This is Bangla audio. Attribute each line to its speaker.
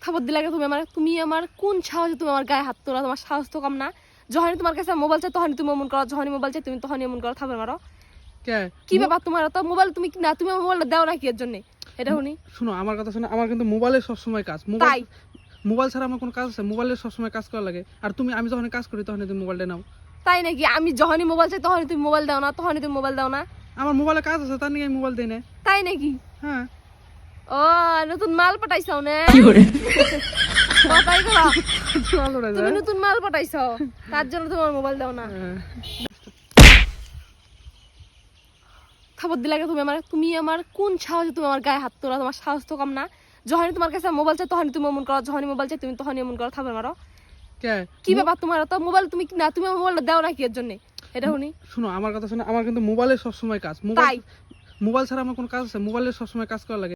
Speaker 1: থাপড় দিলে তুমি আমার কোন সাহসে তুমি আমার গায়ে হাত তোলা? তোমার সাহস তো কম না। যখনই তোমার কাছে মোবাইল চাই তখনই তুমি এমন করো, যখনই মোবাইল চাই তুমি তখনই এমন করো, থাপড় মারো।
Speaker 2: কে
Speaker 1: কি ব্যাপার তোমার? তো মোবাইল তুমি না, তুমি আমার মোবাইলটা দাও না কি এর জন্য? এটা শুনি।
Speaker 2: শুনো আমার কথা শোনো, আমার কিন্তু মোবাইলে সবসময় কাজ।
Speaker 1: তাই
Speaker 2: মোবাইল ছাড়া আমার কোনো কাজ আছে? মোবাইলে সবসময় কাজ করা লাগে। আর আমি যখন কাজ করি তখন তুমি মোবাইলটা নাও।
Speaker 1: তাই নাকি? আমি যখনই মোবাইল চাই তখনই তুমি মোবাইল দাও না, তখনই তুমি মোবাইল দাও না।
Speaker 2: আমার মোবাইলে কাজ আছে, তার নিয়ে আমি মোবাইল দিই না।
Speaker 1: তাই নাকি?
Speaker 2: হ্যাঁ।
Speaker 1: ও নতুন মাল পাঠাইছাও না? তুমি নতুন মাল পাঠাইছো, তার জন্য তোমার মোবাইল দাও না। থাপড় দিলে তুমি আমার কোন সাহসে তুমি আমার গায়ে হাত তোলা? তোমার সাহস তো কম না। যখনই তোমার কাছে মোবাইল চাই তখনই তুমি এমন করো, যখনই মোবাইল চাই তুমি তখনই এমন করো, থাপড় মারো।
Speaker 2: কে
Speaker 1: কি ব্যাপার তোমার? তো মোবাইল তুমি না, তুমি আমার মোবাইলটা দাও না কি এর জন্য? এটা শুনি।
Speaker 2: শুনো আমার কথা শোনো, আমার কিন্তু মোবাইলে সবসময় কাজ।
Speaker 1: তাই
Speaker 2: মোবাইল ছাড়া আমার কোনো কাজ আছে? মোবাইলে সবসময় কাজ করা লাগে।